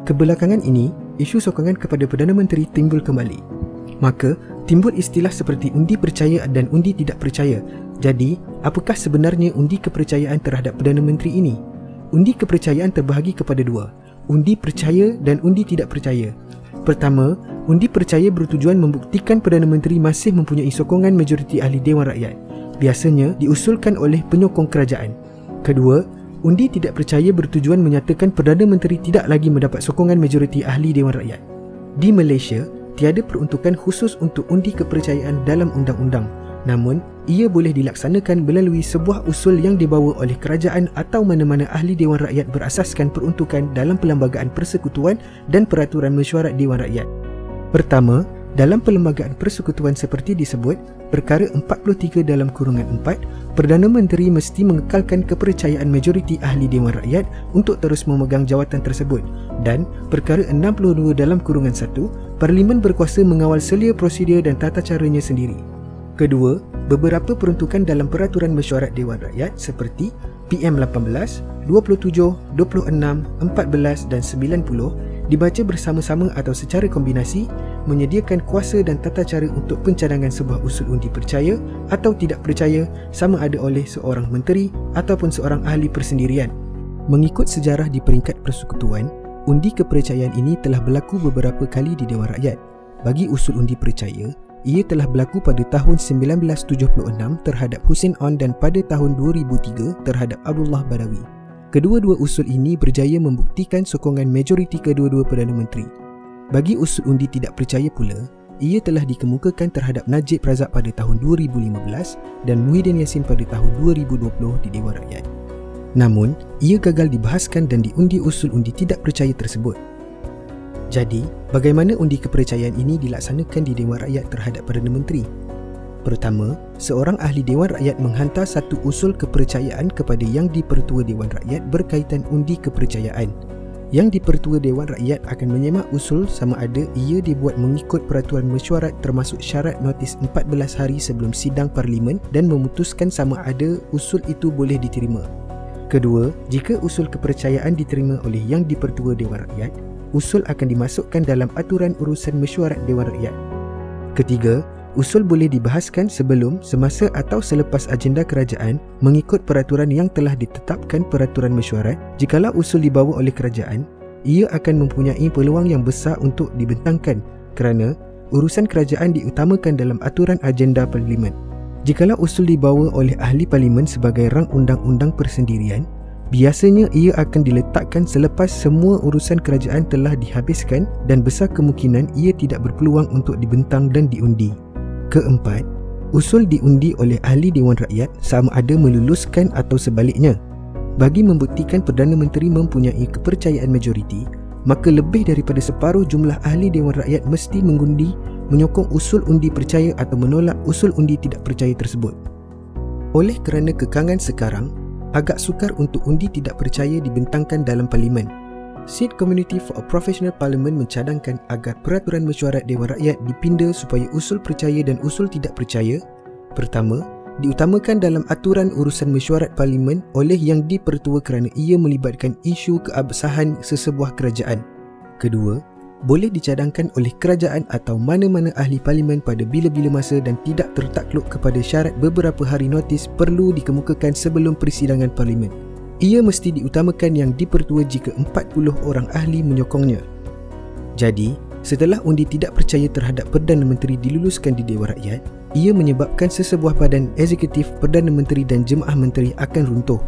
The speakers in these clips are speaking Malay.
Kebelakangan ini, isu sokongan kepada Perdana Menteri timbul kembali. Maka, timbul istilah seperti undi percaya dan undi tidak percaya. Jadi, apakah sebenarnya undi kepercayaan terhadap Perdana Menteri ini? Undi kepercayaan terbahagi kepada dua, undi percaya dan undi tidak percaya. Pertama, undi percaya bertujuan membuktikan Perdana Menteri masih mempunyai sokongan majoriti ahli Dewan Rakyat. Biasanya diusulkan oleh penyokong kerajaan. Kedua, undi tidak percaya bertujuan menyatakan Perdana Menteri tidak lagi mendapat sokongan majoriti ahli Dewan Rakyat. Di Malaysia, tiada peruntukan khusus untuk undi kepercayaan dalam undang-undang. Namun, ia boleh dilaksanakan melalui sebuah usul yang dibawa oleh kerajaan atau mana-mana ahli Dewan Rakyat berasaskan peruntukan dalam Perlembagaan Persekutuan dan Peraturan Mesyuarat Dewan Rakyat. Pertama, dalam Perlembagaan Persekutuan seperti disebut, Perkara 43 dalam kurungan 4, Perdana Menteri mesti mengekalkan kepercayaan majoriti ahli Dewan Rakyat untuk terus memegang jawatan tersebut. Dan Perkara 62 dalam kurungan 1, Parlimen berkuasa mengawal selia prosedur dan tata caranya sendiri. Kedua, beberapa peruntukan dalam Peraturan Mesyuarat Dewan Rakyat seperti PM18, 27, 26, 14 dan 90 dibaca bersama-sama atau secara kombinasi menyediakan kuasa dan tata cara untuk pencadangan sebuah usul undi percaya atau tidak percaya sama ada oleh seorang menteri ataupun seorang ahli persendirian. Mengikut sejarah di peringkat persekutuan, undi kepercayaan ini telah berlaku beberapa kali di Dewan Rakyat. Bagi usul undi percaya, ia telah berlaku pada tahun 1976 terhadap Hussein On dan pada tahun 2003 terhadap Abdullah Badawi. Kedua-dua usul ini berjaya membuktikan sokongan majoriti kedua-dua Perdana Menteri. Bagi usul undi tidak percaya pula, ia telah dikemukakan terhadap Najib Razak pada tahun 2015 dan Muhyiddin Yassin pada tahun 2020 di Dewan Rakyat. Namun, ia gagal dibahaskan dan diundi usul undi tidak percaya tersebut. Jadi, bagaimana undi kepercayaan ini dilaksanakan di Dewan Rakyat terhadap Perdana Menteri? Pertama, seorang ahli Dewan Rakyat menghantar satu usul kepercayaan kepada Yang di-Pertua Dewan Rakyat berkaitan undi kepercayaan. Yang di-Pertua Dewan Rakyat akan menyemak usul sama ada ia dibuat mengikut peraturan mesyuarat termasuk syarat notis 14 hari sebelum sidang Parlimen dan memutuskan sama ada usul itu boleh diterima. Kedua, jika usul kepercayaan diterima oleh Yang di-Pertua Dewan Rakyat, usul akan dimasukkan dalam aturan urusan mesyuarat Dewan Rakyat. Ketiga, usul boleh dibahaskan sebelum, semasa atau selepas agenda kerajaan mengikut peraturan yang telah ditetapkan peraturan mesyuarat. Jikalau usul dibawa oleh kerajaan, ia akan mempunyai peluang yang besar untuk dibentangkan kerana urusan kerajaan diutamakan dalam aturan agenda Parlimen. Jikalau usul dibawa oleh ahli Parlimen sebagai rang undang-undang persendirian, biasanya ia akan diletakkan selepas semua urusan kerajaan telah dihabiskan dan besar kemungkinan ia tidak berpeluang untuk dibentang dan diundi. Keempat, usul diundi oleh ahli Dewan Rakyat sama ada meluluskan atau sebaliknya. Bagi membuktikan Perdana Menteri mempunyai kepercayaan majoriti, maka lebih daripada separuh jumlah ahli Dewan Rakyat mesti mengundi menyokong usul undi percaya atau menolak usul undi tidak percaya tersebut. Oleh kerana kekangan sekarang, agak sukar untuk undi tidak percaya dibentangkan dalam Parlimen. Sikh Community for a Professional Parliament mencadangkan agar peraturan mesyuarat Dewan Rakyat dipinda supaya usul percaya dan usul tidak percaya, pertama, diutamakan dalam aturan urusan mesyuarat Parlimen oleh Yang di-Pertua kerana ia melibatkan isu keabsahan sesebuah kerajaan. Kedua, boleh dicadangkan oleh kerajaan atau mana-mana ahli Parlimen pada bila-bila masa dan tidak tertakluk kepada syarat beberapa hari notis perlu dikemukakan sebelum persidangan Parlimen. Ia mesti diutamakan Yang di-Pertua jika 40 orang ahli menyokongnya. Jadi, setelah undi tidak percaya terhadap Perdana Menteri diluluskan di Dewan Rakyat, ia menyebabkan sesebuah badan eksekutif Perdana Menteri dan Jemaah Menteri akan runtuh.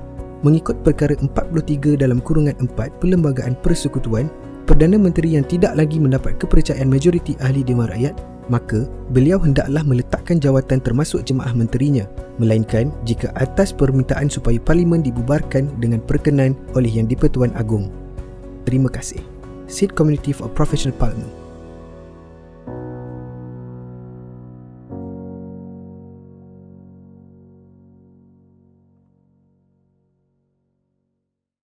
Mengikut Perkara 43 dalam kurungan 4 Perlembagaan Persekutuan, Perdana Menteri yang tidak lagi mendapat kepercayaan majoriti ahli Dewan Rakyat, maka beliau hendaklah meletakkan jawatan termasuk jemaah menterinya, melainkan jika atas permintaan supaya Parlimen dibubarkan dengan perkenan oleh Yang di-Pertuan Agong. Terima kasih. Sikh Community for a Professional Parliament.